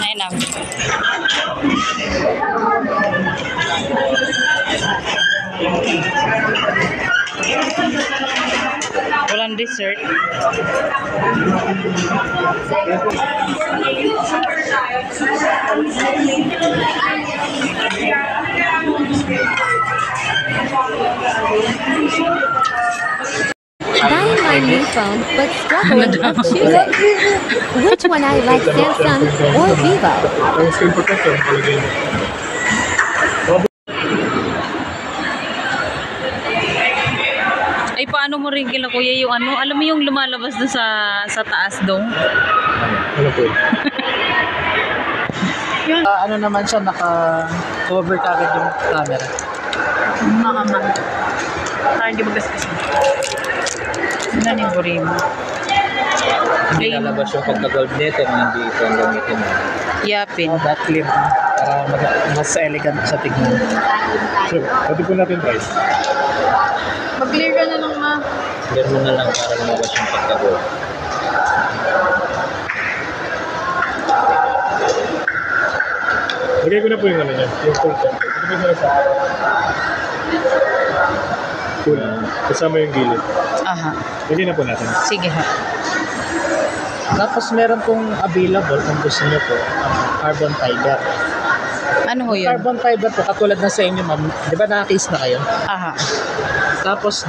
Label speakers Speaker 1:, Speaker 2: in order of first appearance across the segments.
Speaker 1: Ayun na. Walang dessert.
Speaker 2: Buying my new phone, but struggling to choose it. Which one I like, Samsung or Vivo?
Speaker 1: Ay, paano mo rin kila kuya yung ano? Alam mo yung lumalabas doon sa taas dong?
Speaker 3: Ano po? Ano naman siya, naka-cover ka agad yung camera.
Speaker 1: Para hindi magasgas mo. Ano yung buri mo?
Speaker 4: Hindi lalabas yung pagka-gold nito kung hindi ito ang gamitin mo.
Speaker 1: Yapin.
Speaker 3: That clip, para mas elegant sa tignan.
Speaker 5: So, pwede po natin price.
Speaker 6: Mag-clear ka na lang, ma.
Speaker 4: Clear mo na lang para lumabas yung pagka-gold.
Speaker 5: Lagay ko na po yung ano niya, yung full temp. Ito po yung sa full. Kasama yung gilid.
Speaker 1: Aha.
Speaker 5: Lagay na po natin.
Speaker 1: Sige ha.
Speaker 3: Tapos meron pong available kung gusto nyo po, carbon fiber.
Speaker 1: Ano ho yun?
Speaker 3: Carbon fiber po, katulad na sa inyo ma'am, di ba nakakis na kayo?
Speaker 1: Aha.
Speaker 3: Tapos,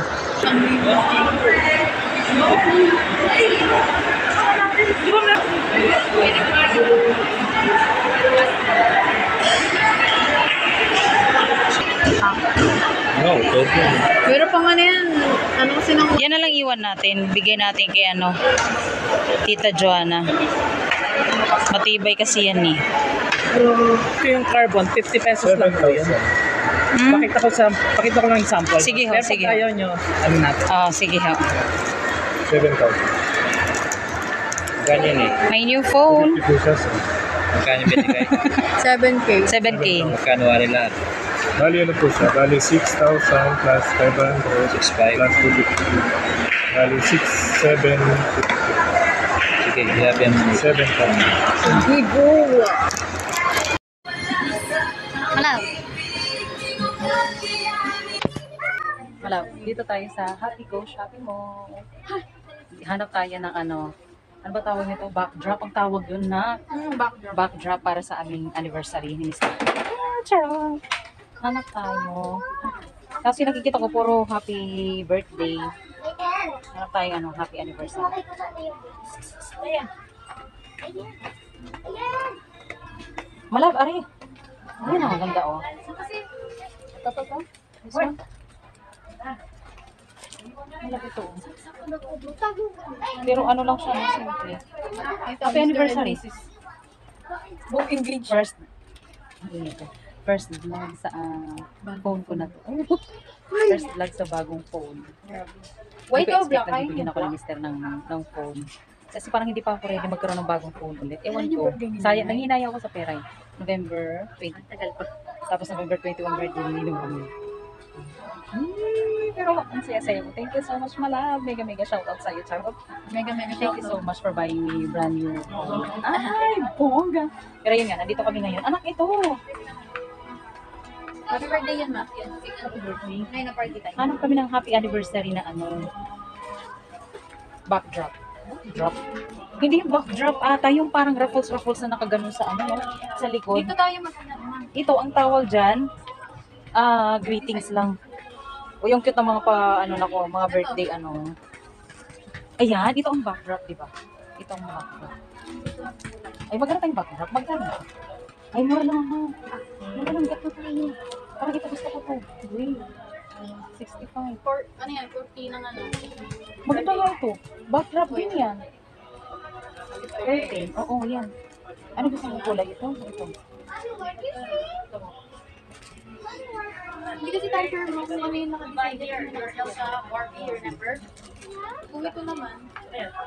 Speaker 4: No, pwede.
Speaker 6: Pero pang ano yan, ano kasi nang...
Speaker 1: Yan na lang iwan natin. Bigay natin kay ano, Tita Joanna. Matibay kasi yan eh.
Speaker 3: ito yung carbon, 50 pesos lang po yun. Pakita ko lang yung sample.
Speaker 1: Sige ho,
Speaker 3: pero
Speaker 1: sige.
Speaker 3: pag ayaw nyo, ano natin?
Speaker 1: Oh, sige ha.
Speaker 5: 7,000.
Speaker 4: Ganyan eh.
Speaker 1: My new phone.
Speaker 5: 50 pesos.
Speaker 4: Magkano binigay?
Speaker 6: 7K.
Speaker 1: 7K.
Speaker 4: Magkano wari lahat?
Speaker 5: Bali ano po siya? Bali 6,000 plus 500
Speaker 4: 6,500.
Speaker 5: plus 250. Bali 6,750.
Speaker 4: Sige, hilapyan mo.
Speaker 5: 7,000.
Speaker 6: Bigo.
Speaker 1: Hello. Dito tayo sa Happy Go Shopping Mall. Hanap tayo ng ano ba tawag nito? Backdrop ang tawag yun na.
Speaker 6: Backdrop.
Speaker 1: Backdrop para sa aming anniversary ni Mr. Charot! Hanap tayo. Kasi nakikita ko puro happy birthday. Hanap tayo ano, happy anniversary. Ayan. Malab, ari. Ayan ang ganda oh. Ito. This one. Malab ito. Pero ano lang siya, simple. Happy anniversary.
Speaker 6: Book English.
Speaker 1: First vlog sa phone ko na to. First vlog sa bagong phone.
Speaker 6: Wait,
Speaker 1: Hindi ko
Speaker 6: oh,
Speaker 1: expect
Speaker 6: black
Speaker 1: na
Speaker 6: eye.
Speaker 1: bibigyan ako ng mister ng phone. Kasi parang hindi pa ako ready magkaroon ng bagong phone ulit. Ewan
Speaker 6: Kailan yung
Speaker 1: ko.
Speaker 6: birthday niya?
Speaker 1: Sayang, nanghinaya ako sa pera eh. November 20. Tagal pa. Tapos November 21 birthday ni kami. Pero ang saya-saya mo. Thank you so much, Malab. Mega shoutout sa'yo, Charot.
Speaker 6: Mega
Speaker 1: Thank you so much for buying me brand new phone. Ay, bongga. Pero yun nga, nandito kami ngayon. Anak, ito.
Speaker 6: Happy birthday yan, ma.
Speaker 1: Happy birthday.
Speaker 6: Ngayon na party tayo.
Speaker 1: Hanap kami ng happy anniversary na ano, backdrop. Drop. Hindi yung backdrop ata, yung parang ruffles na nakaganon sa ano, sa likod.
Speaker 6: Dito tayo maghanap, ma.
Speaker 1: Ito, ang tawag dyan, greetings lang. O yung cute ng mga mga birthday, ano. Ayan, ito ang backdrop, di ba? Ito ang backdrop. Ay, maganda tayong backdrop. Maganda. Ay, mura lang ako. Mura lang, gato tayo. Parang kita gusto ko to. Wait. 65.
Speaker 6: Ano yan? 40 ng ano?
Speaker 1: Maganda nga ito. Backdrop din yan. 13. Oo, yan. Ano gusto mong kulay ito? Ito.
Speaker 6: Hindi kasi tayo sure mo kung ano yung naka-design sa Barbie, remember? Kung ito naman.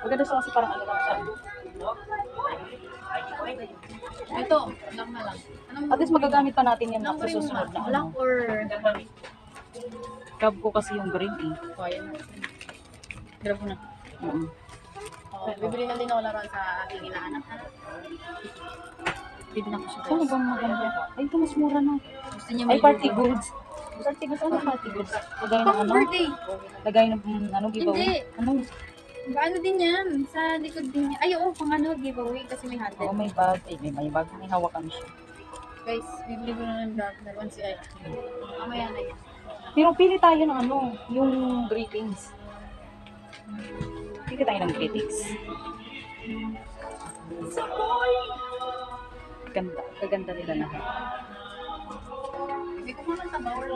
Speaker 1: Maganda siya kasi parang ano lang siya.
Speaker 6: Ito, lang na lang.
Speaker 1: At least magagamit pa natin yan sa
Speaker 6: Black
Speaker 1: susunod na
Speaker 6: Black
Speaker 1: ano.
Speaker 6: or...
Speaker 1: Grab ko kasi yung green eh.
Speaker 6: Oh, ayan.
Speaker 1: Grab ko na.
Speaker 6: Bibili na din ako laruan sa aking inaanak.
Speaker 1: Bibili ako siya. Ano bang maganda? Ay, ito mas mura na.
Speaker 6: Gusto niya
Speaker 1: Ay, party goods. Party goods, ano party goods? Lagay ng
Speaker 6: Pang
Speaker 1: ano?
Speaker 6: birthday.
Speaker 1: Lagay ng ano, giveaway?
Speaker 6: Hindi.
Speaker 1: Ano?
Speaker 6: Ano din yan? Sa likod din yan. Ay, oo, pang ano, giveaway kasi may handle.
Speaker 1: Oo, may bag. Ay, may bag. May hawakan siya.
Speaker 6: Guys, bibili ko na ng laruan si Ay. Mamaya na yan.
Speaker 1: Pero pili tayo ng ano, yung greetings. Pili tayo ng greetings. Ganda. Kaganda nila lahat.
Speaker 6: Hindi ko muna sa bawal.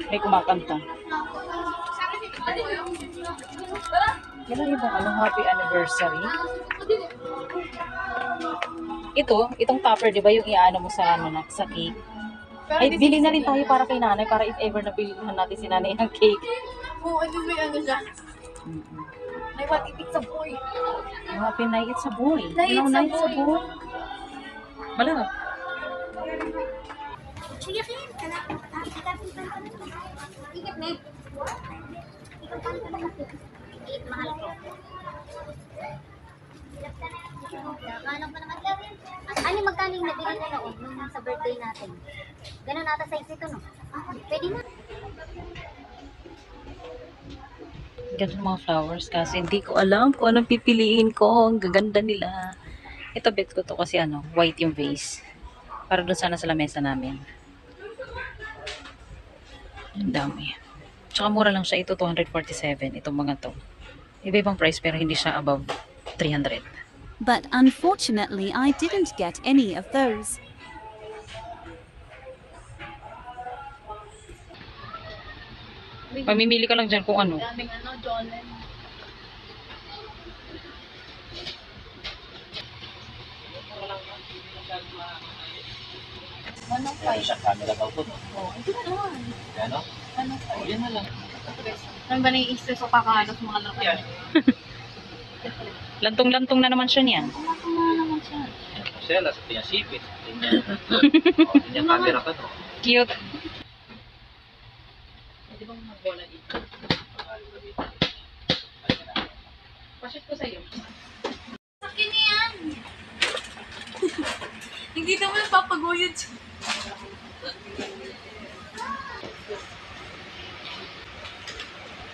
Speaker 1: May kumakanta. Kailan yung ano, happy anniversary? Itong topper, di ba yung iaano mo sa ano na, sa cake? Ay, bili na rin tayo para kay nanay, para if ever na bilhin natin si nanay ng cake.
Speaker 6: Oo, ito may ano siya. May what it sa boy.
Speaker 1: Happy night sa boy.
Speaker 6: Night
Speaker 1: Ilang
Speaker 6: sa
Speaker 1: night sa
Speaker 6: boy.
Speaker 1: boy. Malap.
Speaker 7: Ano magkano yung nabili na noon nung sa birthday natin? Ganun ata size ito, no? Pwede na.
Speaker 1: Ganun mga flowers kasi hindi ko alam kung anong pipiliin ko. Ang gaganda nila. Ito bet ko to kasi ano, white yung vase. Para doon sana sa lamesa namin. Ang dami. Tsaka mura lang siya. Ito 247. Itong mga to. Iba-ibang price pero hindi siya above 300.
Speaker 8: But unfortunately, I didn't get any of those.
Speaker 1: Mamimili ka lang dyan kung ano.
Speaker 6: Daming ano, Jolen. Manong
Speaker 4: Meron siyang camera daw po.
Speaker 6: Oh, ito na naman.
Speaker 4: Ano?
Speaker 6: Manong
Speaker 4: O, yan na lang.
Speaker 6: Ano ba nai-stress o kakahalos mga laruan?
Speaker 1: Lantong-lantong na naman siya niyan.
Speaker 6: Kumakama na naman siya.
Speaker 4: Kasi alas, ito yung sipit. Ito yung camera ka to.
Speaker 1: Cute.
Speaker 6: Pwede bang magbola dito? Pashoot ko sa'yo. Sakin yan! Hindi naman papaguyod siya.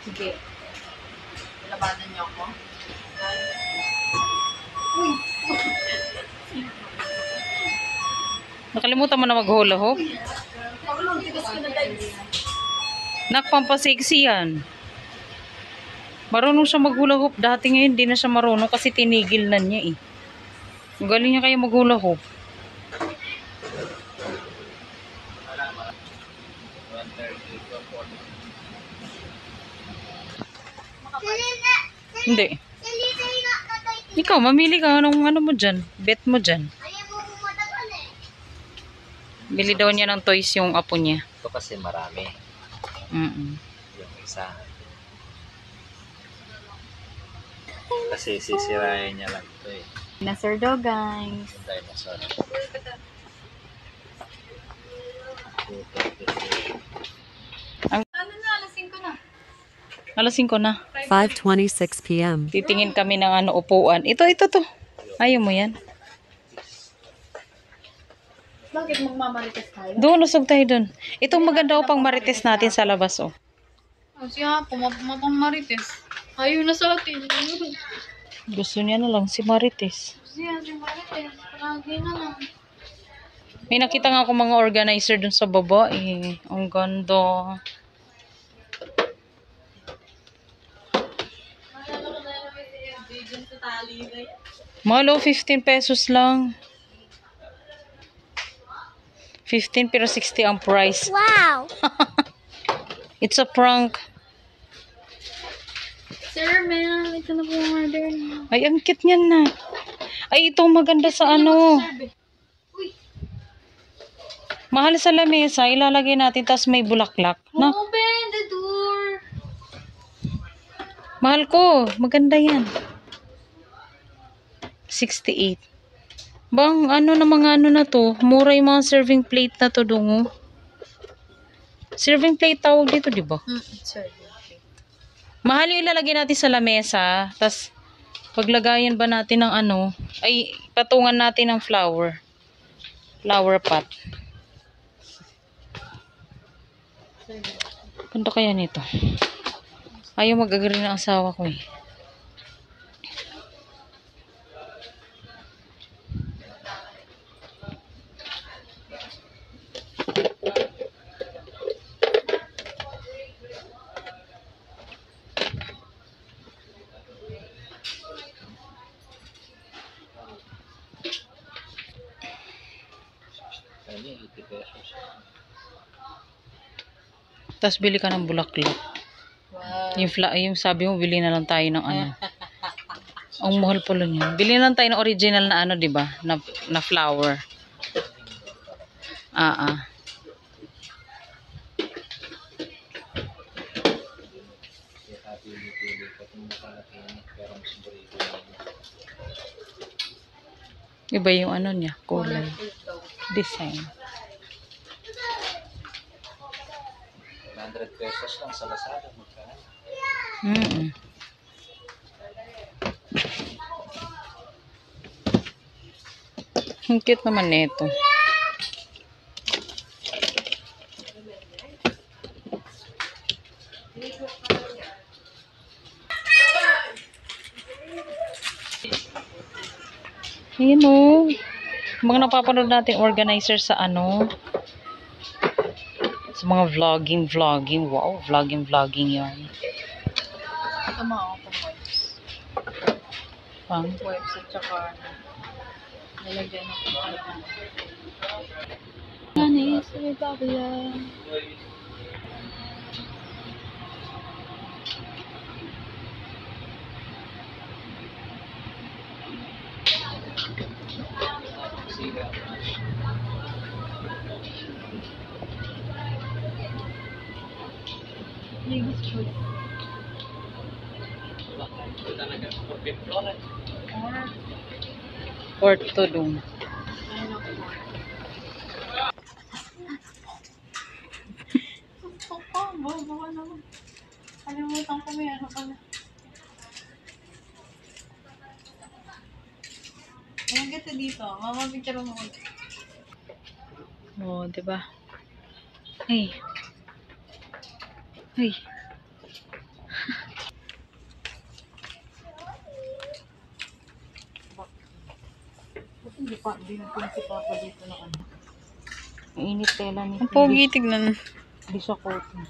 Speaker 6: Sige. Labanan niyo ako.
Speaker 1: Nakalimutan mo na mag-hula hoop.
Speaker 6: Paulong, tigas ko na guys.
Speaker 1: Nakpampasexy yan. Marunong siya mag-hula hoop. Dati ngayon, hindi na siya marunong kasi tinigil na niya eh. Ang galing niya kaya mag-hula hoop. Hindi. Ikaw, mamili ka. Anong ano mo dyan? Bet mo dyan. Bili daw niya ng toys yung apo niya.
Speaker 4: Ito kasi marami. Yung isa. Kasi sisirain niya lang ito eh.
Speaker 6: Nasardo guys.
Speaker 4: Yung dinosaur.
Speaker 6: Ano na, alasing ko na.
Speaker 1: Alas 5 na.
Speaker 2: 5:26 p.m.
Speaker 1: Titingin kami ng ano, upuan. Ito to. Ayaw mo yan.
Speaker 6: Bakit magmamarites tayo?
Speaker 1: Doon, usog tayo doon. Itong maganda pang marites natin sa labas, oh.
Speaker 6: Oh, siya, pumapang marites. Ayaw na sa atin.
Speaker 1: Gusto niya na lang si Marites.
Speaker 6: Siya, si marites. Palagi na lang.
Speaker 1: May nakita nga ako mga organizer dun sa baba, eh. Ang ganda. Malo, 15 pesos lang. 15 pero 60 ang price.
Speaker 7: Wow!
Speaker 1: It's a prank.
Speaker 6: Sir, ma'am, ito na po yung order niyo.
Speaker 1: Ay, ang cute niyan na. Ay, ito maganda sa ano. Mahal sa lamesa, ilalagay natin, tapos may bulaklak. Na,
Speaker 6: Open the door!
Speaker 1: mahal ko. Maganda yan. 68. Bang, ano na mga ano na to? Mura yung mga serving plate na to dungo. Serving plate tawag dito, di ba?
Speaker 6: Sir,
Speaker 1: Mahal yung ilalagay natin sa lamesa. Tapos, paglagayan ba natin ng ano, ay, patungan natin ng flower. Flower pot. Ganda kaya nito. Ayaw mag-agree ng asawa ko eh. Tapos bili ka ng bulaklak. Yung sabi mo, bili na lang tayo ng ano. Ang mahal pala niya. Bili na lang tayo ng original na ano, di ba? Na flower. Iba yung ano niya, kulay. Design.
Speaker 4: 100 pesos lang sa Lazada. Magkano?
Speaker 1: Ang cute naman nito. Ayan o. Mga napapanood natin organizer sa ano. Sa mga vlogging. Wow, vlogging yan.
Speaker 6: Ito mga wipes.
Speaker 1: Pang?
Speaker 6: Wipes at saka nalagyan ng pangkalan. Anis, may bakla.
Speaker 1: Porto dun.
Speaker 6: Baka naman. Kalimutan ko may ano pala. Ang ganda dito. Mama, picture mo.
Speaker 1: Oh, diba? Ay. Ay. Hindi na pinsipa pa dito na ano. Ang init tela nito.
Speaker 6: Ang pogi, tignan.
Speaker 1: Hindi siya cotton.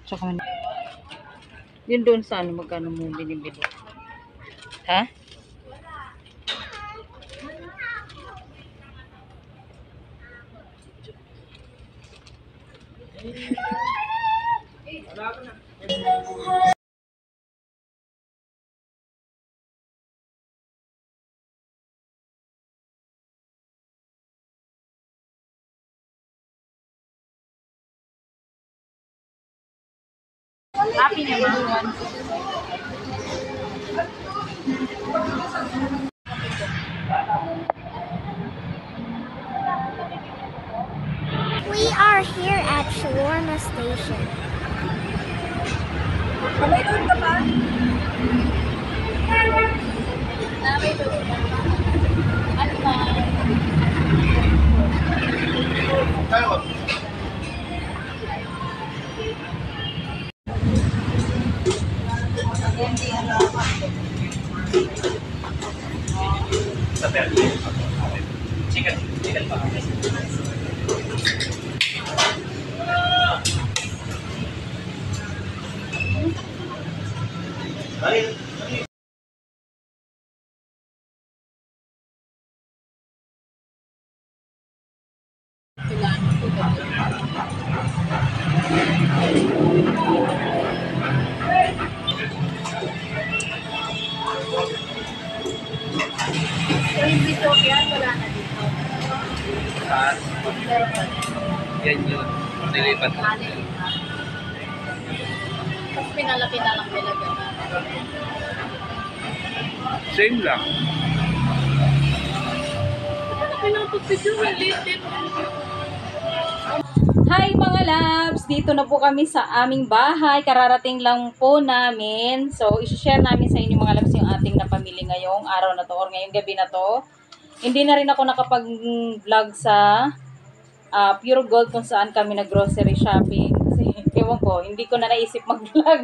Speaker 1: Tsaka yun doon sa ano, magkano mo binibili? Ha?
Speaker 6: Happy naman.
Speaker 7: We are here at Shawarma Station.
Speaker 4: Yan yun. Nilipat.
Speaker 6: Tapos pinalaki na lang talaga.
Speaker 5: Same lang.
Speaker 1: Hi mga loves! Loves, dito na po kami sa aming bahay. Kararating lang po namin. So, isi-share namin sa inyo mga loves yung ating napamili ngayong araw na to or ngayong gabi na to. Hindi na rin ako nakapag-vlog sa Pure Gold kung saan kami nag-grocery shopping. Kasi, ewan ko, hindi ko na naisip mag-vlog.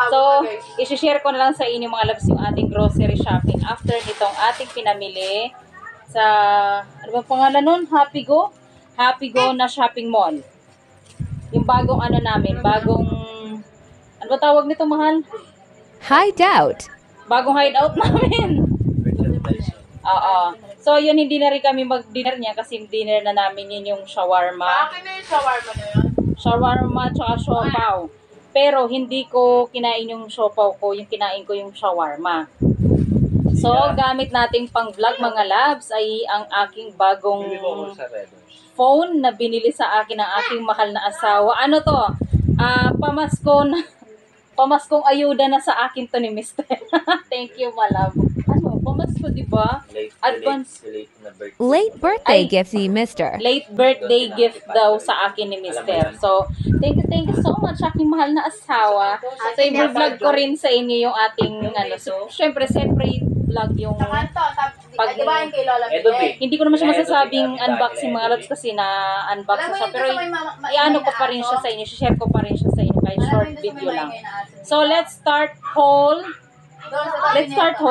Speaker 1: So, isi-share ko na lang sa inyo mga loves yung ating grocery shopping after nitong ating pinamili sa, ano ba pangalan nun? Happy Go na shopping mall. Yung bagong ano namin, ano ba tawag nito, mahal?
Speaker 2: Hideout.
Speaker 1: Bagong hideout namin. Oo. So, yun, hindi na rin kami mag-dinner niya kasi yung dinner na namin yun yung shawarma.
Speaker 6: Akin na yung shawarma na yun.
Speaker 1: Shawarma tsaka siopaw. Pero, hindi ko kinain yung siopaw ko, yung kinain ko yung shawarma. So, gamit nating pang-vlog mga labs ay ang aking bagong phone na binili sa akin ng aking mahal na asawa. Ano to? Pamaskong ayuda na sa akin to ni Mr. Thank you, my love. Ano? Pamasko, di ba? Advance.
Speaker 2: Late birthday
Speaker 1: Ay.
Speaker 2: gift ni Mr.
Speaker 1: Late birthday gift daw sa akin ni Mr. So, thank you so much, aking mahal na asawa. So, i-vlog ko rin sa inyo yung ating, so, syempre, separate vlog yung pag,
Speaker 6: kay Lola
Speaker 1: hindi ko naman siya masasabing unboxing mga loves kasi na-unbox na siya. Pero, i-ano ko pa rin siya sa inyo, share ko pa rin siya sa inyo kahit short video lang. So, let's start haul. Let's start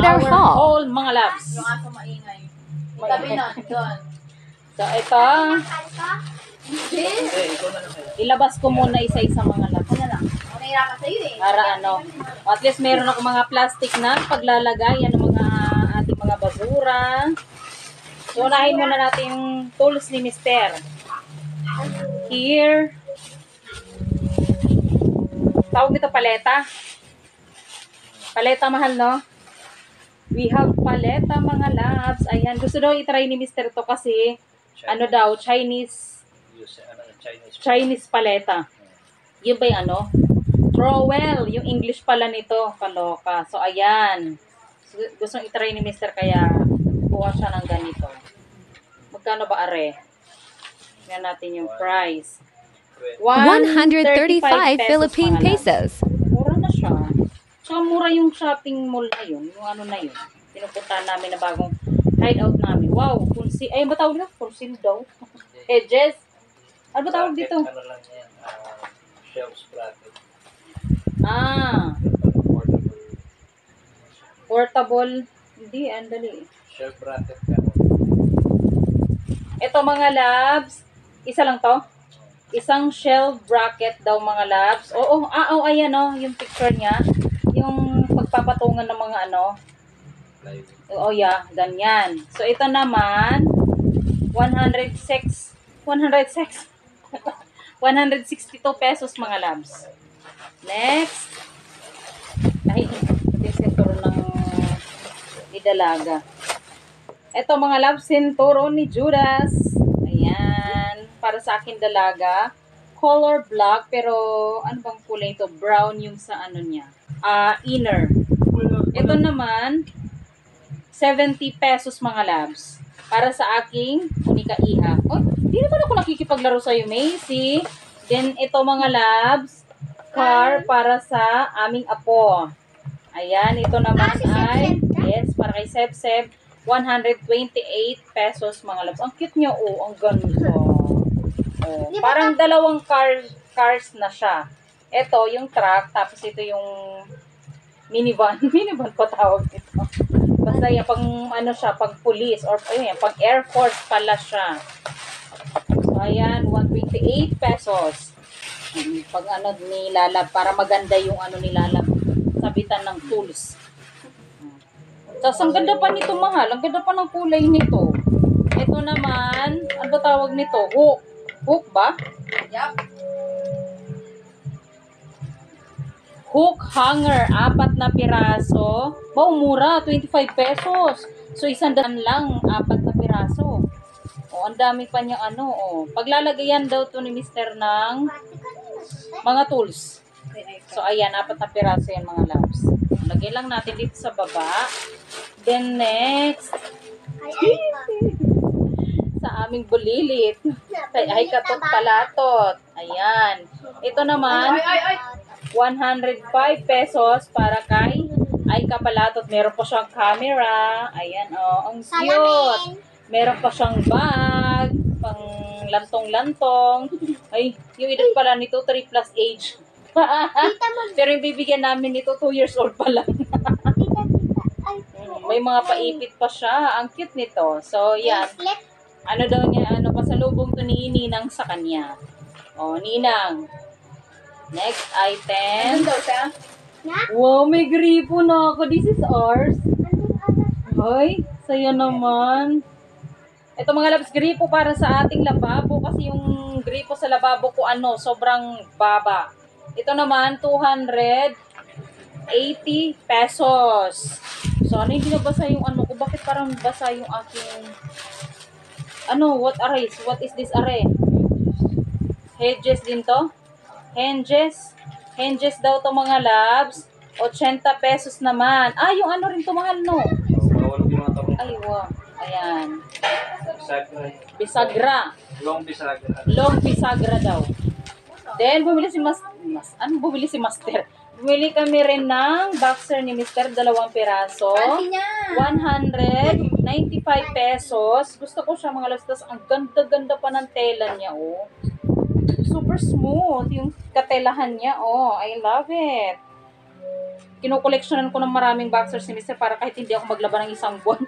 Speaker 1: our haul, mga loves.
Speaker 6: Yung aso maingay. Tabi na, doon.
Speaker 1: So, ito, ilabas ko muna isa-isa mga loves.
Speaker 6: Ano lang? Nahirapan sa'yo eh.
Speaker 1: Para ano, at least meron ako mga plastic na paglalagayan ng mga ating mga basura. So, unahin muna natin yung tools ni Mr. Here. Tawag nito paleta. Paleta, mahal, no? We have paleta, mga labs. Ayan, gusto daw itry ni Mr. to kasi, ano daw, Chinese paleta. Yun ba yung ano? Trowel, yung English pala nito, kaloka. So, ayan. Gusto itry ni Mr. kaya kuha siya ng ganito. Magkano ba, are? Tingnan natin yung price.
Speaker 2: 135 Philippine
Speaker 1: mga labs.
Speaker 2: pesos.
Speaker 1: Mura na siya. Tsaka mura yung shopping mall na yun. Yung ano na yun. Pinupuntahan namin na bagong hideout namin. Wow, kunsi. Ay, ba tawag na? Kunsil daw. Edges. Ano ba tawag dito?
Speaker 4: Shelves bracket.
Speaker 1: Portable. Hindi, andali.
Speaker 4: Shelf bracket ka.
Speaker 1: Ito mga labs. Isa lang to? Isang shelf bracket daw mga labs. Oo, ayan o. Yung picture niya. Yung pagpapatungan ng mga ano. Oh yeah, ganyan. So ito naman 162 pesos mga labs. Next. Ay, sinturo ng idalaga. Ito mga labs, sinturo ni Judas. Ayan, para sa akin dalaga. Color black, pero ano bang kulay ito? Brown yung sa ano niya. Inner. Ito naman 70 pesos mga labs. Para sa aking unika iha. Oh, di naman ako nakikipaglaro sa'yo, Macy. Then, ito mga labs, car para sa aming apo. Ayan, ito naman ay, yes, para kay Seb, 128 pesos mga labs. Ang cute niya, oh, ang ganda. Oh, parang dalawang cars na siya. Ito, yung truck, tapos ito yung minivan. Minivan ko tawag ito. Basta yan, pang ano siya, pang police or ayun, pang Air Force pala siya. So, ayan, 128 pesos. Pag ano nilalab, para maganda yung ano nilalab, sabitan ng tools. Tapos, ang ganda pa nito, mahal. Ang ganda pa ng kulay nito. Ito naman, ano ba tawag nito? Hook. Hook ba?
Speaker 6: Yup.
Speaker 1: Hook hanger, 4 na piraso. Wow, mura, 25 pesos. So, 100 lang, 4 na piraso. O, ang dami pa niya ano, o. Paglalagayan daw to ni Mr. ng mga tools. So, ayan, 4 na piraso yan mga loves. Lagay lang natin dito sa baba. Then, next, sa aming bulilit. Ay katot palatot. Ayan. Ito naman, 105 pesos para kay Ay Kapalatot. Meron pa siyang camera. Ayan, oh. Ang cute.
Speaker 7: Salamin.
Speaker 1: Meron pa siyang bag. Pang lantong-lantong. Ay, yung edad pala nito, 3 plus age. Pero yung bibigyan namin nito, 2 years old pa lang.
Speaker 7: Ay,
Speaker 1: May mga paipit pa siya. Ang cute nito. So, yan.
Speaker 7: bracelet.
Speaker 1: Ano daw niya, pasalubong to ni Ninang sa kanya. O, Ninang. Next item. Wow, may gripo na ako. This is ours. Hoy, sa'yo naman. Ito mga labs, gripo para sa ating lababo. Kasi yung gripo sa lababo ko, sobrang baba. Ito naman, 280 pesos. So, hindi nabasa yung ko? Bakit parang basa yung aking... What arrays? What is this array? Hedges din to? Hinges daw to mga labs. 80 pesos naman. Yung rin to mahal, no? Ay, wow. Ayan. Bisagra.
Speaker 4: Long bisagra.
Speaker 1: Long bisagra daw. Then, bumili si Master? Bumili kami rin ng boxer ni Mr. 2 piraso. 195 pesos. Gusto ko siya mga labs. Ang ganda-ganda pa ng tela niya, oh. Super smooth yung katelahan niya. Oh, I love it. Kinokoleksyonan ko ng maraming boxers ni Mr. para kahit hindi ako maglaba ng isang buwan.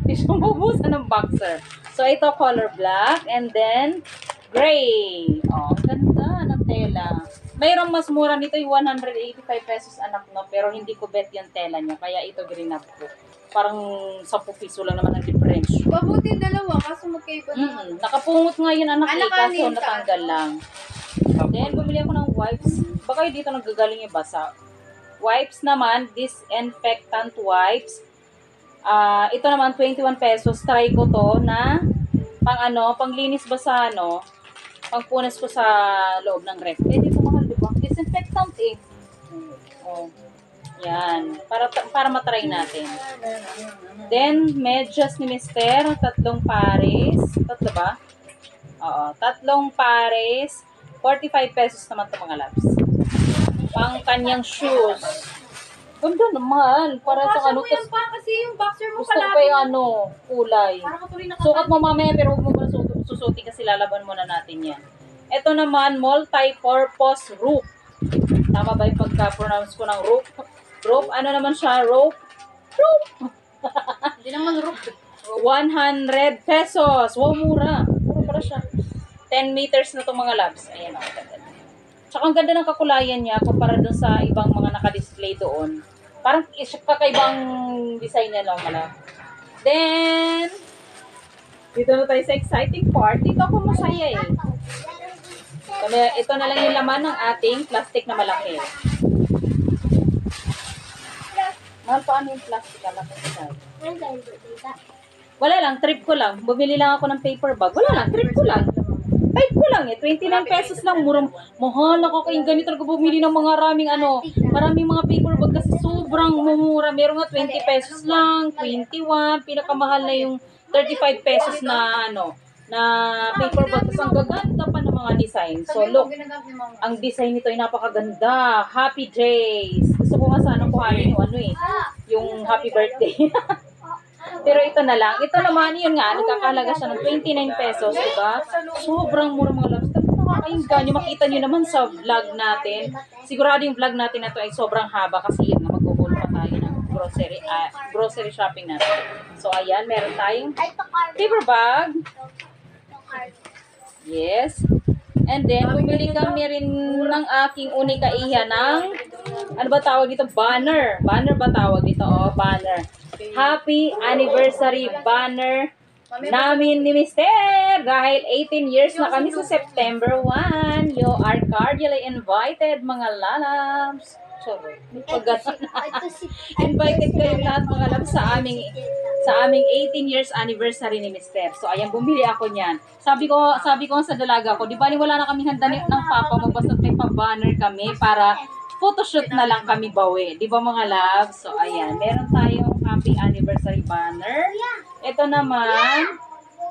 Speaker 1: Hindi siya mabubusan ng boxer. So, ito color black and then gray. Oh, ganda ng tela. Mayroong mas mura nito yung 185 pesos anak no, pero hindi ko bet yung tela niya. Kaya ito green up ko. Parang 10 piso lang naman ang difference.
Speaker 6: Mabuti dalawa, kaso magkaiba na.
Speaker 1: Nakapungot nga yun anak eh, kaso
Speaker 6: Kanin ka.
Speaker 1: natanggal lang. Then, bumili ako ng wipes. Baka yung dito naggagaling yung basa. Wipes naman, disinfectant wipes. Ito naman, 21 pesos. Try ko to na panglinis ba sa pangpunas ko sa loob ng ref. Di ko mahal, diba? Disinfectant eh. Oh. Yan. Para matry natin. Then, medyas ni Mr. 3 pares. 3 ba? Oo. 3 pares. 45 pesos naman ito mga labs. Pang kanyang shoes. Ganda naman. Para sa
Speaker 6: Mo yan pa kasi yung boxer mo
Speaker 1: gusto ko
Speaker 6: pala.
Speaker 1: pa yung kulay.
Speaker 6: Para ka tuloy
Speaker 1: Sukat mo mamaya pero huwag mo muna susuti kasi lalaban muna natin yan. Ito naman, multi-purpose rope. Tama ba yung pagka-pronounce ko ng rope? Rope, ano naman siya? Rope?
Speaker 6: Hindi naman rope.
Speaker 1: 100 pesos. Wow, mura. Mura pala siya. 10 meters na itong mga labs. Ayan o. Tsaka ang ganda ng kakulayan niya kumpara dun sa ibang mga naka-display doon. Parang kakaibang design niya lang pala. Then, dito na tayo sa exciting part. Dito ako masaya eh. Ito na lang yung laman ng ating plastic na malaki. Mahal pa yung plastic na malaki. Wala lang, trip ko lang. Bumili lang ako ng paper bag. Wala lang, trip ko lang. Type ko lang eh. 29 pesos lang. Murang mahal ako kayong ganito. Talaga bumili ng mga maraming mga paper bag kasi sobrang mumura. Meron nga 20 pesos lang, 21. Pinakamahal na yung 35 pesos na na paper bag. Tapos ang gaganda pa ng mga design. So look, ang design nito ay napakaganda. Happy Days. Gusto ko nga sana kuhanin yung happy birthday. Pero ito na lang. Ito naman, yun nga, nagkakahalaga siya ng 29 pesos, diba? Sobrang mura mga loves. Nakakainggan. Makita nyo naman sa vlog natin. Sigurado yung vlog natin na ito ay sobrang haba kasi yun nga, mag-haul pa tayo ng grocery shopping natin. So, ayan, meron tayong paper bag. Yes. And then, bumili kami rin ng aking unika iya ng, ano ba tawag dito? Banner. Banner ba tawag dito? Oh, banner. Happy anniversary banner namin ni Mr. Dahil 18 years na kami sa September 1. You are cordially invited, mga lalabs. Sorry. Invited kayong lahat mga lalabs sa aming 18 years anniversary ni Mr. So, ayan, bumili ako niyan. Sabi ko sa dalaga ko, di ba wala na kami handa ng papa mo, basta may pa-banner kami para photoshoot na lang kami bawi. Di ba mga loves? So, ayan. Meron tayong happy anniversary banner. Ito naman,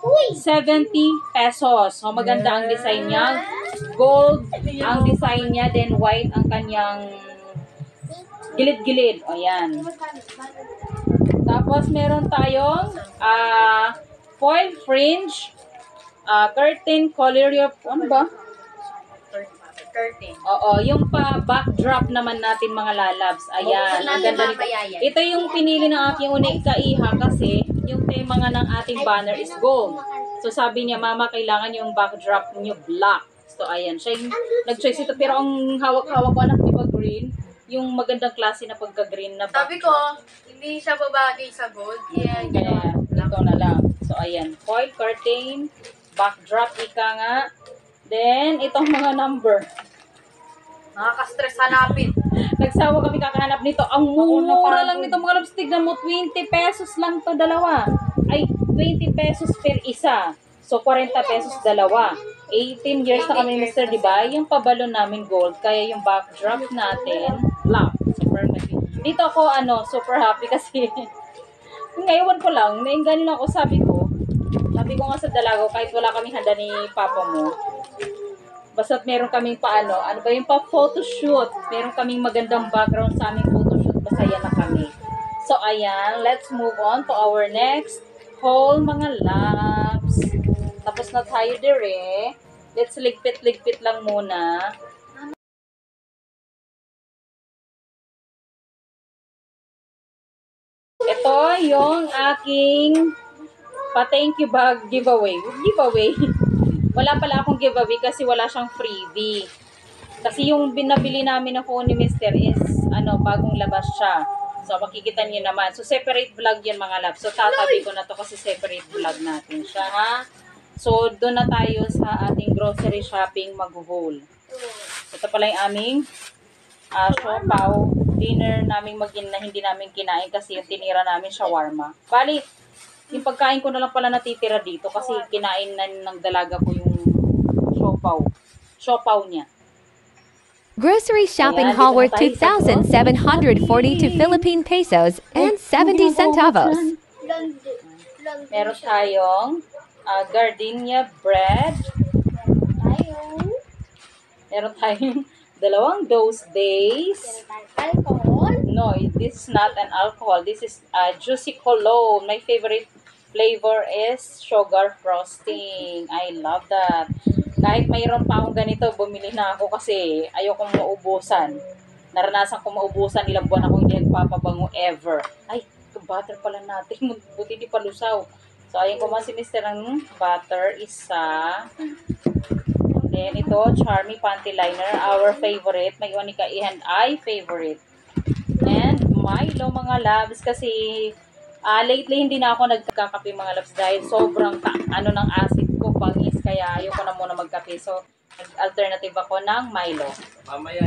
Speaker 1: 70 pesos. So, maganda ang design niya. Gold ang design niya, then white ang kanyang gilid-gilid. O, yan. Tapos, meron tayong foil fringe, curtain, colorial, ano ba?
Speaker 6: Curtain.
Speaker 1: Oo, yung backdrop naman natin mga lalabs. Ayan, ang ganda nito. Ito yung pinili ng aking unig kaiha kasi yung tema nga ng ating banner is gold. So sabi niya, mama, kailangan yung backdrop niyo black. So ayan, siya yung nag-choice ito. Pero ang hawak-hawak ko anak, di ba green? Yung magandang klase na pagka-green na backdrop.
Speaker 6: Sabi ko, hindi siya babagay sa gold.
Speaker 1: Kaya ito na lang. So ayan, foil curtain, backdrop, ika nga. Then, itong mga number.
Speaker 6: Nakaka-stress hanapin.
Speaker 1: Nagsawa kami kakahanap nito. Ang mura lang nito mga loves. Tignan mo, 20 pesos lang to dalawa. Ay, 20 pesos per isa. So, 40 pesos dalawa. 18 years na kami, Mr. Diba? Yung pabalon namin gold. Kaya yung backdrop natin, black. Super happy. Dito ako, super happy kasi ngayon ko lang, nainggan lang ako, sabi ko nga sa dalago, kahit wala kaming handa ni papa mo, basta't meron kaming ano ba yung pa-photoshoot, meron kaming magandang background sa aming photoshoot, masaya na kami. So, ayan, let's move on to our next haul, mga loves. Tapos na tayo dire. Let's ligpit-ligpit lang muna. Ito yung aking pa-thank you bag giveaway. Wala pala akong giveaway kasi wala siyang freebie. Kasi yung binabili namin na phone ni Mr. is bagong labas siya. So makikita niyo naman. So separate vlog yan mga love. So tatabi ko na to kasi separate vlog natin siya, ha. So doon na tayo sa ating grocery shopping mag-haul. Ito pala yung aming siopaw. Dinner namin na hindi namin kinain kasi yung tinira namin shawarma. Bali, yung pagkain ko na lang pala natitira dito kasi kinain na ng dalaga ko yung siopaw niya.
Speaker 2: Grocery shopping haul worth 2,740 to Philippine pesos and 70 centavos.
Speaker 1: Meron tayong gardenia bread. Meron tayong dalawang those days.
Speaker 7: Alcohol?
Speaker 1: No, this is not an alcohol. This is juicy cologne. My favorite flavor is sugar frosting. I love that. Kahit mayroon pa akong ganito, bumili na ako kasi ayokong maubusan. Naranasan ko maubusan, ilang buwan akong hindi nagpapabango ever. Ay, butter pala natin. Buti di palusaw. So, ayun ko man si Mr. ng butter, isa. Then, ito, Charmy Panty Liner, our favorite. May iwan ni Kaihan ay favorite. And, Milo, mga loves, kasi lately hindi na ako nagkakape mga loves dahil sobrang ng acid ko pangis, kaya ayoko na muna magkape. So, alternative ako ng Milo.
Speaker 4: Mamaya.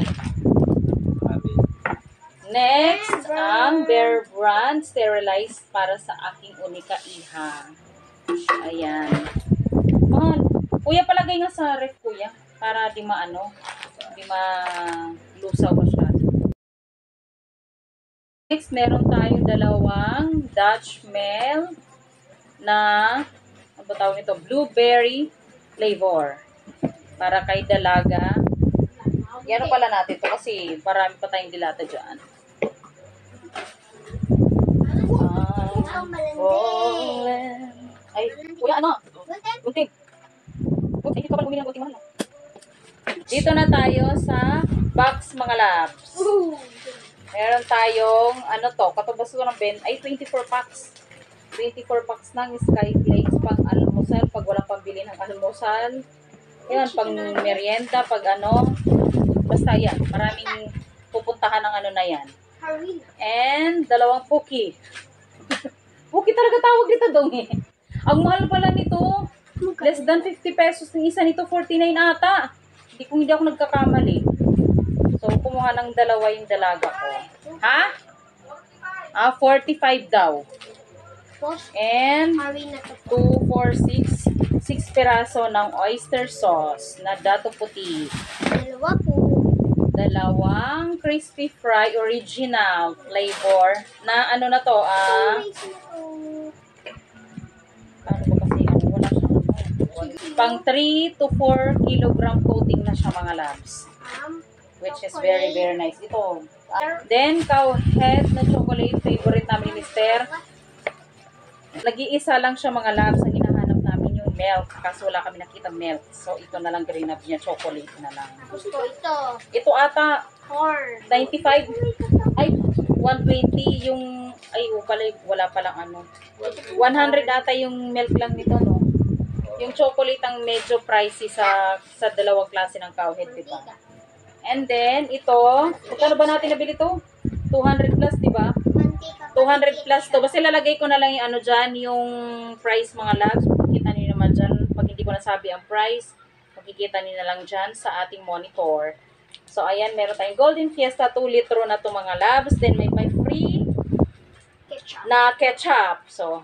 Speaker 1: Next, ang Bear Brand sterilized para sa aking unika iha. Ayan. Kuya, palagay nga sa ref, kuya, para di malusaw masyado. Next, meron tayong dalawang Dutch Mill na, ano ba tawag ito? Blueberry flavor. Para kay dalaga. Yan pala natin to kasi marami pa tayong dilata dyan. Ay, kuya, gunting. Ay, dito pa bumili ng gunting mahal. Dito na tayo sa box, mga labs. Meron tayong, katubas ko ng 24 packs. 24 packs ng Sky Flakes pang almusal, pag walang pambili ng almusal. Yan, pang merienda, pag basta yan. Maraming pupuntahan ng na yan. And, dalawang Puki. Puki talaga tawag dito dong eh. Ang mahal pala nito, less than 50 pesos ng isa nito, 49 ata. Hindi ako nagkakamali. So, kumuha ng dalawa yung dalaga ko. Ha? 45 daw. And 2, 4, 6 piraso ng oyster sauce na dato puti.
Speaker 7: Dalawa po.
Speaker 1: Dalawang crispy fry original flavor na na to, paano ba kasi, wala Pang 3 to 4 kilogram coating na siya mga labs. Which is very, very nice. Ito. Then, Cowhead na chocolate. Favorite namin ni Mister. Nag-iisa lang siya mga labs. Ang hinahanap namin yung milk. Kaso wala kami nakita milk. So, ito na lang green up niya. Chocolate na lang.
Speaker 6: Gusto ito.
Speaker 1: Ito ata,
Speaker 6: Corn.
Speaker 1: 95. Ay, 120 yung, ay, wala palang ano. 100 ata yung milk lang nito, no? Yung chocolate ang medyo pricey sa dalawang klase ng Cowhead, di ba? And then, ito, magkano ba natin nabili to? 200 plus, di ba? 200 plus to. Basta lalagay ko na lang yung ano dyan, yung price mga labs. Makikita niyo naman dyan. Pag hindi ko nasabi ang price, makikita niyo na lang dyan sa ating monitor. So, ayan, meron tayong Golden Fiesta 2 litro na to mga labs. Then, may free na ketchup. So,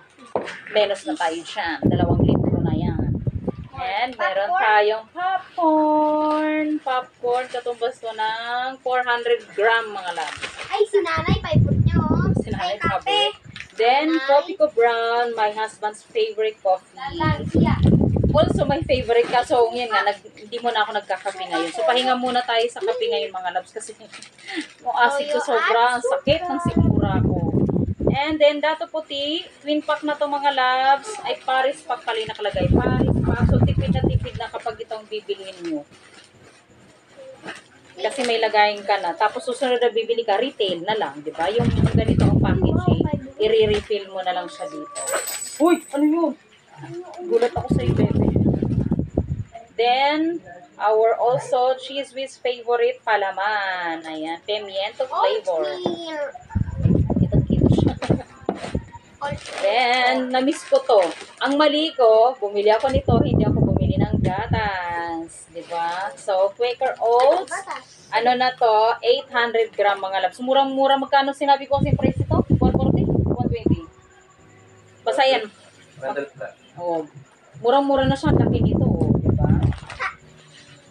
Speaker 1: menos na tayo dyan. 2 litro na yan. And, meron tayong popcorn. Popcorn, katumbas to ng 400 gram mga labs.
Speaker 6: Ay, si nanay, favorite niyo.
Speaker 1: Sinanay
Speaker 6: Ay,
Speaker 1: favorite. Then, coffee ko brown, my husband's favorite coffee.
Speaker 6: Siya.
Speaker 1: Also, my favorite kaso yun nga, hindi mo na ako nagkakape ngayon. So, pahinga muna tayo sa kape ngayon mga labs kasi yung acid ko sobra, ang sakit ng sikmura ko. And then, dato puti, twin pack na to mga labs, ay Paris pack pala yung nakalagay. Paris pack, so tipid na kapag itong bibilihin nyo. Kasi may lagayin ka na. Tapos susunod na bibili ka, retail na lang, di ba? Yung ganito ang packaging, i-refill mo na lang siya dito. Uy! Ano yun? Gulat ako sa bebe. Then, our also cheese whiz favorite palaman. Ayan, pimiento flavor. Itong cute siya. Then, na-miss ko to. Ang mali ko, bumili ako nito, hindi ako bumili ng gatas. Diba? So, Quaker Oats. Ano na to? 800 gram mga labs. Murang-mura. Magkano sinabi ko kasi price ito? 140? 120? Basta yan. Oh, murang-mura na siya. Laki nito. Oh, diba?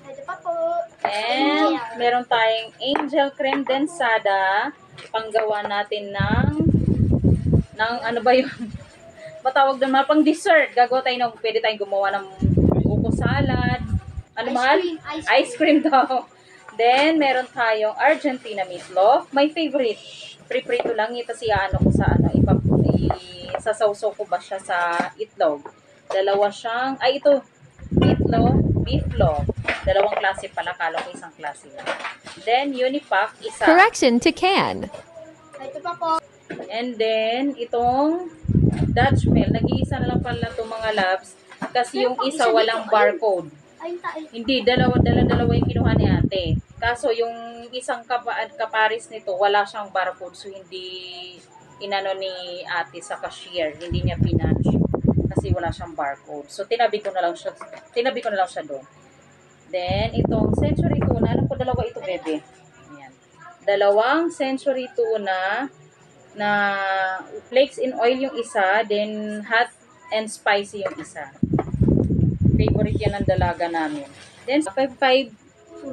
Speaker 6: Ito pa po.
Speaker 1: And, meron tayong Angel Creme Densada. Panggawa natin ng ano ba yun? Matawag doon mga pang dessert. Gagawa tayo ng, pwede tayong gumawa ng buko salad. Ano mahal? Ice cream daw. Then, meron tayong Argentina meatloaf. My favorite. Pre-prito lang. Ito siya ano ko sa ano. Sasawsaw ko ba siya sa itlog. Dalawa siyang, ay ito, meatloaf, beefloaf. Dalawang klase pala. Kala ko isang klase lang. Then, Unipack, isa.
Speaker 2: Correction to can.
Speaker 6: Ito pa po.
Speaker 1: And then, itong Dutch Mill. Nag-iisa na lang pala itong mga labs. Kasi yung isa walang barcode.
Speaker 6: Ay,
Speaker 1: Hindi, dalawa yung kinuha ni ate. Kaso yung isang kaparis nito, wala siyang barcode. So, hindi inano ni ate sa cashier. Hindi niya pinatch. Kasi wala siyang barcode. So, tinabi ko na lang siya doon. Then, itong Century Tuna. Alam ko, dalawa ito, bebe. Ayan. Dalawang Century Tuna na flakes in oil yung isa, then hot and spicy yung isa. Favorite yan ng dalaga namin. Then, 5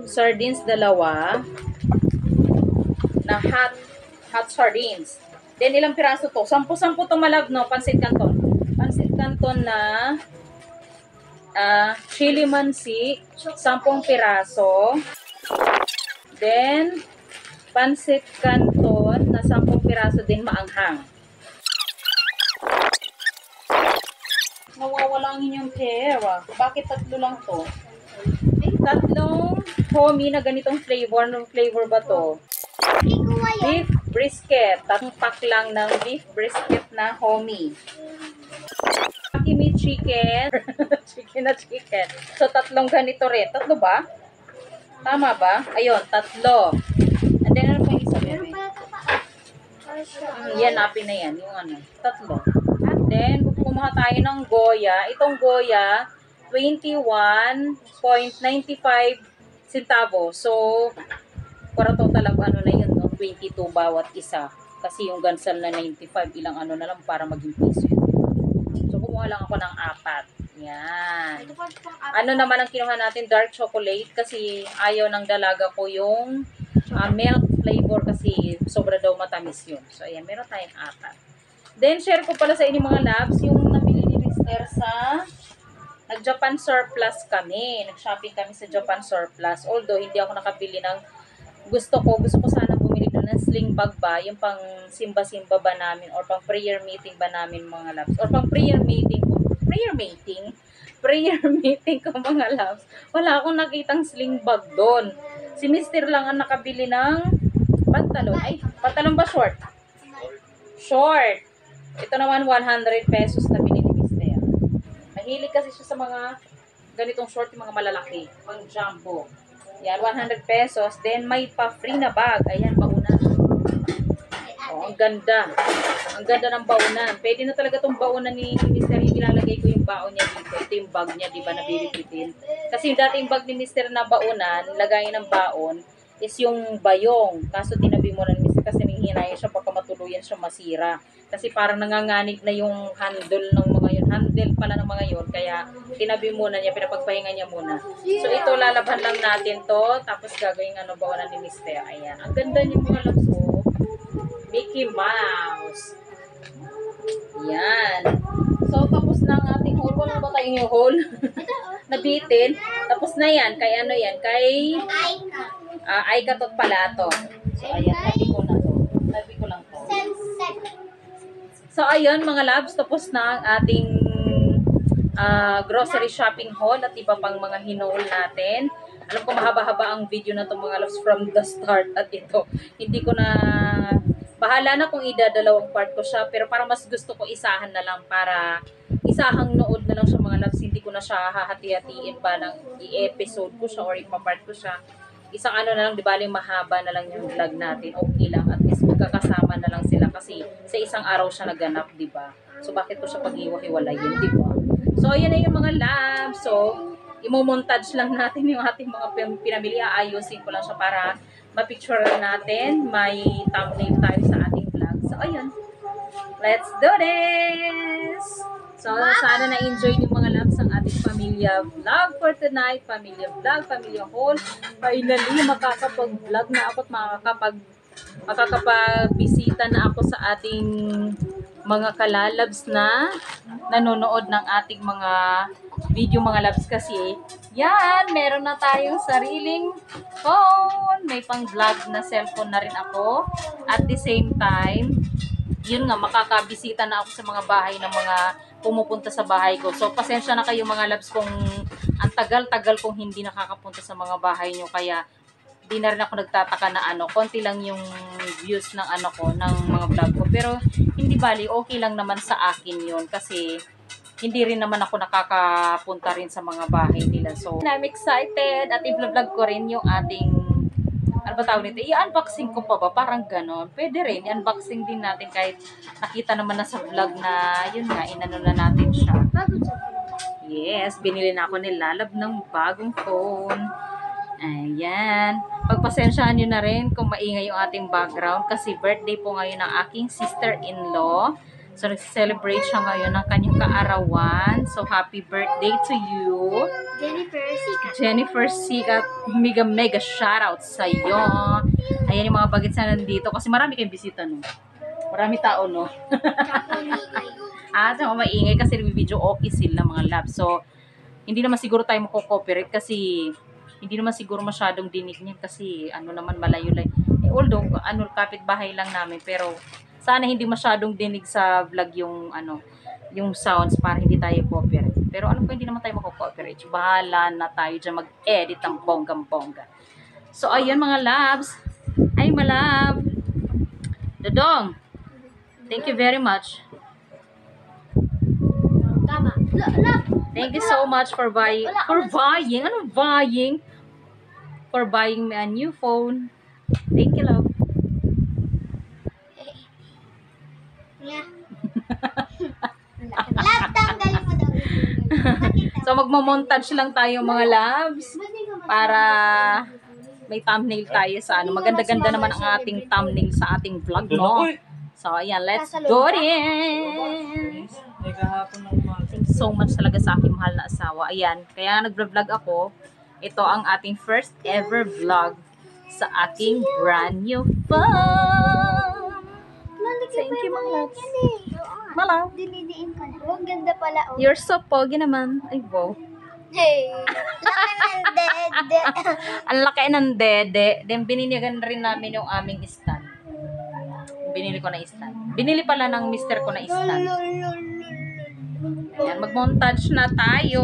Speaker 1: sardines, dalawa na hot sardines. Then, ilang piraso to? 10 to malab, no? Pansit Canton. Pansit Canton na chili mansi, 10 piraso. Then, Pansit Canton na 10 piraso din maanghang. Nawawala ang inyong pera. Bakit 3 lang to? Tatlong homie na ganitong flavor. Anong flavor ba to? Beef brisket. 3 pack lang ng beef brisket na homie. Kimi chicken. Chicken na chicken. So, 3 ganito rin. 3 ba? Tama ba? Ayun, 3. And then, ano pa yung isa, bebe? Yan, napin na yan. Yung ano, 3. And then, kumuha tayo ng Goya. Itong Goya, 21.95 centavos. So, para total of ano na yun, no? 22 bawat isa. Kasi yung gansal na 95, ilang ano na lang para maging piso yun. So, kumuha lang ako ng 4. Yan. Ano naman ang kinuha natin? Dark chocolate. Kasi ayaw ng dalaga ko yung milk flavor kasi sobra daw matamis yun. So, ayan. Meron tayong 4. Then, share ko pala sa inyo mga labs yung nabili ni Mister sa nag-Japan surplus kami. Nag-shopping kami sa Japan surplus. Although, hindi ako nakabili ng gusto ko sana bumili doon ng sling bag ba, yung pang simba-simba ba namin, or pang prayer meeting ba namin mga loves, or pang prayer meeting ko mga loves. Wala akong nakitang sling bag doon. Si Mr. lang ang nakabili ng pantalon. Ay, pantalon ba short? Short. Ito naman 100 pesos na binili ni Mr. Mahilig kasi siya sa mga ganitong short, yung mga malalaki, pang jumbo. Yan, 100 pesos. Then, may pa-free na bag. Ayan, baunan. Oh, ang ganda. Ang ganda ng baunan. Pwede na talaga itong baunan ni Mr. Ilalagay ko yung baon niya dito. Ito yung bag niya, di ba, na binibitin. Kasi yung dating bag ni Mr. na baunan, lagayin ng baon, is yung bayong. Kaso, tinabi mo na ni Mr. kasi nangihinayin siya baka matuluyan siya masira. Kasi parang nanganganib na yung handle ng mga yun. Handle pala ng mga yun. Kaya tinabi muna niya, pinapagpahinga niya muna. So ito, lalaban lang natin to. Tapos gagawin bawanan ni Mr. Ayan. Ang ganda niyo mga loves ko. Mickey Mouse. Yan. So tapos na ang ating haul. Wala ba tayong haul? Nabitin. Tapos na yan. Kay ano yan? Kay Aika tot pala to. So ayan. Tabi ko na to. Tabi ko lang to. So, ayun mga loves, tapos na ang ating grocery shopping haul at iba pang mga hinaul natin. Alam ko mahaba-haba ang video na to mga loves from the start at ito. Hindi ko na, bahala na kung idadalawang part ko siya, pero parang mas gusto ko isahan na lang para isahang nood na lang siya mga loves. Hindi ko na siya hahati-hatiin pa ng i-episode ko siya or ipapart ko siya. Isang ano na lang, di ba, mahaba na lang yung vlog natin. Okay lang. At least magkakasama na lang sila kasi sa isang araw siya naganap, di ba? So, bakit ko siya pag-iwa-hiwalayin, di ba? So, ayan na yung mga labs. So, imo-montage lang natin yung ating mga pinamili. Ayusin ko lang siya para ma-picture natin. May thumbnail tayo sa ating vlog. So, ayun. Let's do this! So, sana na-enjoy niyo mga loves ang ating pamilya vlog for tonight. Pamilya vlog, pamilya haul. Finally, makakapag-vlog na ako at makakapag-bisita na ako sa ating mga kalalabs na nanonood ng ating mga video mga loves kasi yan, meron na tayong sariling phone. May pang-vlog na cellphone na rin ako. At the same time, yun nga, makakabisita na ako sa mga bahay ng mga pumupunta sa bahay ko. So, pasensya na kayo mga loves kung ang tagal-tagal kong hindi nakakapunta sa mga bahay nyo. Kaya, di na rin ako nagtataka na konti lang yung views ng ng mga vlog ko. Pero, hindi bali, okay lang naman sa akin yun. Kasi, hindi rin naman ako nakakapunta rin sa mga bahay nila. So, I'm excited at i-vlog ko rin yung ating ano ba tawag nito? I-unboxing ko pa ba? Parang ganon. Pwede rin. I-unboxing din natin kahit nakita naman na sa vlog na yun nga, inano na natin siya. Yes, binili na ako ni Lalab ng bagong phone. Ayan. Pagpasensyaan nyo na rin kung maingay yung ating background kasi birthday po ngayon ng aking sister-in-law. So, nag-celebrate siya ngayon ng kanyang kaarawan. So, happy birthday to you. Jennifer Sikat. Mega shoutout sa iyo. Ayan yung mga bagets na nandito. Kasi marami kayong bisita, no? Marami tao, no? At mga maingay kasi video okay sila, mga love. So, hindi naman siguro tayo mako-copyright kasi hindi naman siguro masyadong dinig niya kasi naman malayo-layo. Although, kapitbahay lang namin. Pero, sana hindi masyadong dinig sa vlog yung yung sounds para hindi tayo copyright. Pero hindi naman tayo mako-copyright. Bahala na tayo dyan mag-edit ng bonggang-bongga. So, ayun mga loves. Ay, malab. Dodong. Thank you very much. Thank you so much for buying. For buying me a new phone. Thank you, love. So, magmo-montage lang tayo mga loves para may thumbnail tayo sa Maganda-ganda naman ang ating thumbnail sa ating vlog, no? So, ayan, let's do this! Thank you so much talaga sa aking mahal na asawa. Ayan, kaya nag-vlog ako. Ito ang ating first ever vlog sa aking brand new phone. Thank you, mga loves. Malaw.
Speaker 7: Dinidiin ko na. Oh, ganda pala. Oh.
Speaker 1: You're so pogi naman. Ay, wow.
Speaker 7: Hey, laki ng dede.
Speaker 1: Ang laki ng dede. Then, bininigan rin namin yung aming stand. Binili ko na stand. Binili pala ng mister ko na stand. Ayan, mag-montage na tayo.